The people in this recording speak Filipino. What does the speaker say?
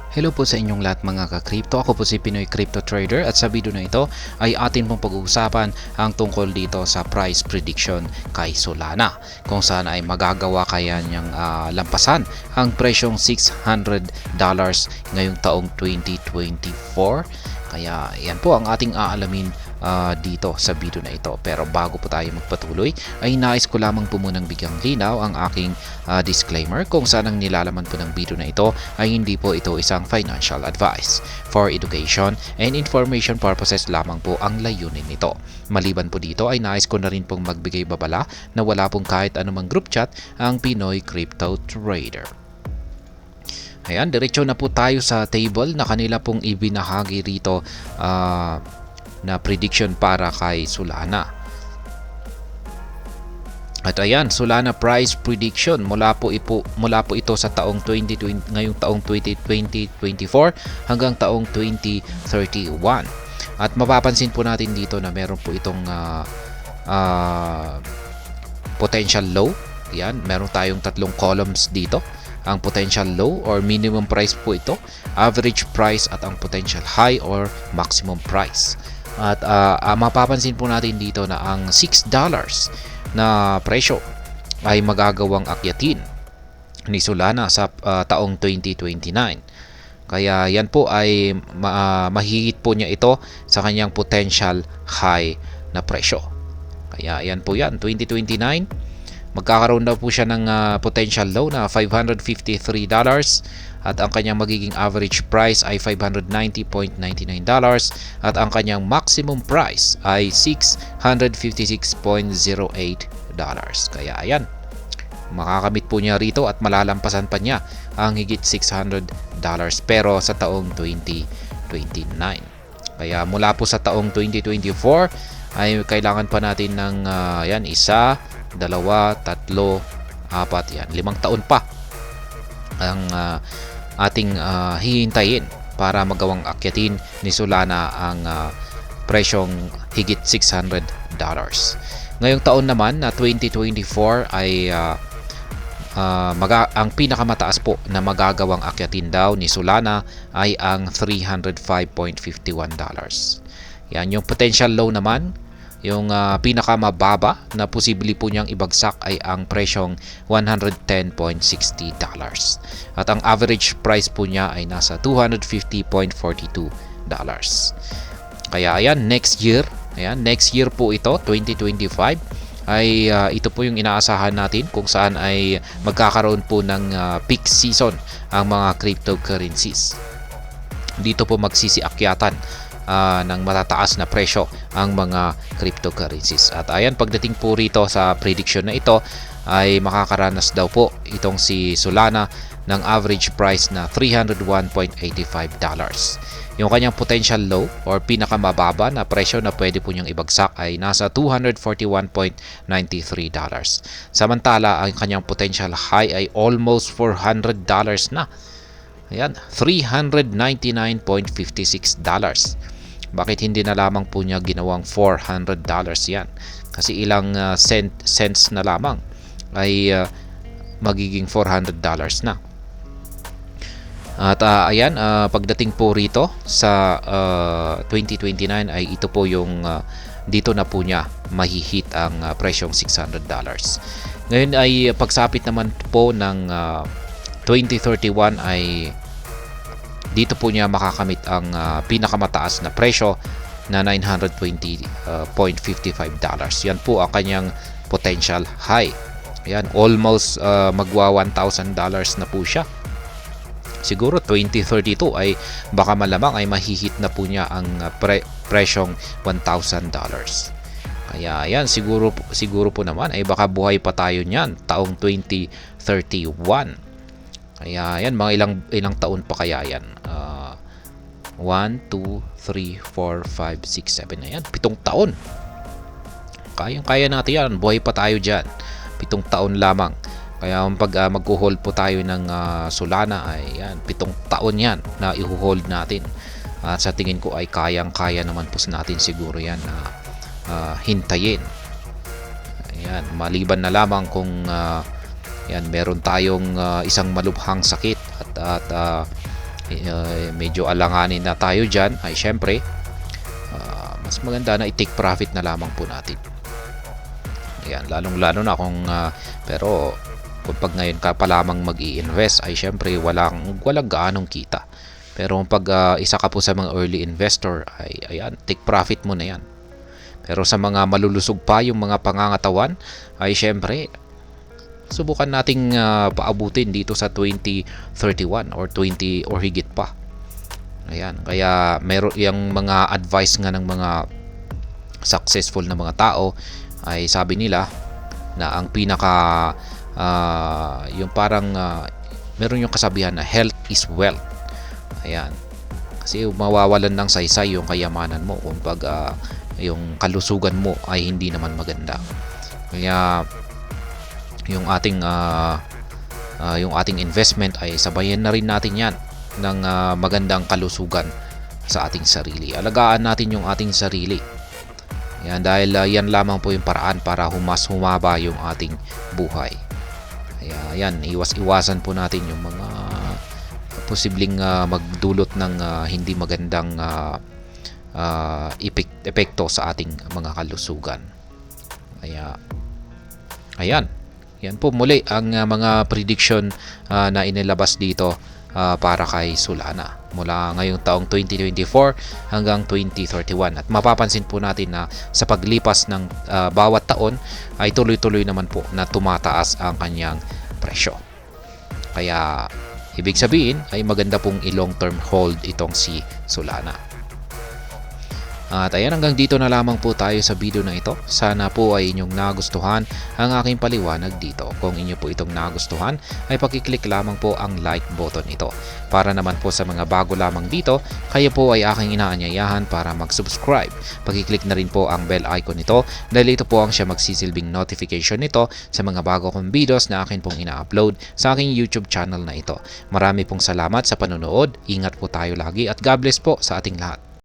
Hello po sa inyong lahat mga ka-crypto. Ako po si Pinoy Crypto Trader at sa video na ito ay atin pong pag-uusapan ang tungkol dito sa price prediction kay Solana. Kung saan ay magagawa kaya niyang lampasan ang presyong $600 ngayong taong 2024. Kaya yan po ang ating aalamin dito sa video na ito. Pero bago po tayo magpatuloy ay nais ko lamang po munang bigyang linaw ang aking disclaimer kung saan ang nilalaman po ng video na ito ay hindi po ito isang financial advice. For education and information purposes lamang po ang layunin nito. Maliban po dito ay nais ko na rin pong magbigay babala na wala pong kahit anumang group chat ang Pinoy Crypto Trader. Ayan, diretso na po tayo sa table na kanila pong ibinahagi rito na prediction para kay Solana. At ayan, Solana price prediction mula po ito sa taong 2020 ngayong taong 2024 hanggang taong 2031. At mapapansin po natin dito na meron po itong potential low. Yan, meron tayong tatlong columns dito. Ang potential low or minimum price po ito, average price at ang potential high or maximum price. At mapapansin po natin dito na ang $6 na presyo ay magagawang akyatin ni Solana sa taong 2029. Kaya yan po ay mahigit po niya ito sa kanyang potential high na presyo. Kaya yan po yan, 2029. Magkakaroon daw po siya ng potential low na $553 at ang kanyang magiging average price ay $590.99 at ang kanyang maximum price ay $656.08. Kaya ayan, makakamit po niya rito at malalampasan pa niya ang higit $600 pero sa taong 2029. Kaya mula po sa taong 2024 ay kailangan pa natin ng yan, 1, 2, 3, 4, yan, 5 taon pa ang ating hihintayin para magawang akyatin ni Solana ang presyong higit $600. Ngayong taon naman na 2024 ay ang pinakamataas po na magagawang akyatin daw ni Solana ay ang $305.51. Yan, yung potential low naman, yung pinakamababa na posible po niyang ibagsak ay ang presyong $110.60. At ang average price po niya ay nasa $250.42. Kaya ayan, next year po ito, 2025, ay ito po yung inaasahan natin kung saan ay magkakaroon po ng peak season ang mga cryptocurrencies. Dito po magsisiakyatan ng matataas na presyo ang mga cryptocurrencies. At ayan, pagdating po rito sa prediction na ito ay makakaranas daw po itong si Solana ng average price na $301.85. Yung kanyang potential low or pinakamababa na presyo na pwede po niyang ibagsak ay nasa $241.93. Samantala, ang kanyang potential high ay almost $400 na. Ayan, $399.56. Bakit hindi na lamang po niya ginawang $400 yan? Kasi ilang cents na lamang ay magiging $400 na. At ayan, pagdating po rito sa 2029 ay ito po yung dito na po niya mahihit ang presyong $600. Ngayon ay pagsapit naman po ng 2031 ay dito po niya makakamit ang pinakamataas na presyo na $920.55. Yan po ang kanyang potential high. Ayan, almost magwa $1,000 na po siya. Siguro 2032 ay baka malamang ay mahihit na po niya ang presyong $1,000. Kaya yan, siguro po naman ay baka buhay pa tayo niyan taong 2031. Kaya yan, mga ilang taon pa kaya yan? 1, 2, 3, 4, 5, 6, 7. Ayan, 7 taon. Kaya natin yan. Buhay pa tayo dyan. 7 taon lamang. Kaya pag mag-hold po tayo ng Solana ay yan, 7 taon yan na i-hold natin. At sa tingin ko ay kayang-kaya naman po natin siguro yan na hintayin. Ayan, maliban na lamang kung yan, meron tayong isang malubhang sakit at medyo alanganin na tayo dyan, ay syempre mas maganda na i-take profit na lamang po natin. Ayan, lalong-lalo na kung pero pag ngayon ka pa lamang mag-i-invest ay syempre walang gaanong kita. Pero pag isa ka po sa mga early investor ay ayan, take profit mo na yan. Pero sa mga malulusog pa yung mga pangangatawan ay syempre subukan nating paabutin dito sa 2031 or 20 or higit pa. Ayan, kaya meron yung mga advice nga ng mga successful na mga tao ay sabi nila na ang pinaka yung parang meron yung kasabihan na health is wealth. Ayan, kasi mawawalan ng saysay yung kayamanan mo kung pag yung kalusugan mo ay hindi naman maganda. Kaya yung ating investment ay sabayan na rin natin yan ng magandang kalusugan sa ating sarili. Alagaan natin yung ating sarili. Yan, dahil yan lamang po yung paraan para humaba yung ating buhay. Kaya yan, iwasan po natin yung mga posibleng magdulot ng hindi magandang epekto sa ating mga kalusugan. Kaya ayan, yan po muli ang mga prediction na inilabas dito para kay Solana mula ngayong taong 2024 hanggang 2031. At mapapansin po natin na sa paglipas ng bawat taon ay tuloy-tuloy naman po na tumataas ang kanyang presyo. Kaya ibig sabihin ay maganda pong i-long term hold itong si Solana. At ayan, hanggang dito na lamang po tayo sa video na ito. Sana po ay inyong nagustuhan ang aking paliwanag dito. Kung inyo po itong nagustuhan ay pakiclick lamang po ang like button ito. Para naman po sa mga bago lamang dito, kayo po ay aking inaanyayahan para mag-subscribe. Pakiclick na rin po ang bell icon nito dahil ito po ang siya magsisilbing notification nito sa mga bago kong videos na akin pong ina-upload sa aking YouTube channel na ito. Marami pong salamat sa panonood. Ingat po tayo lagi at God bless po sa ating lahat.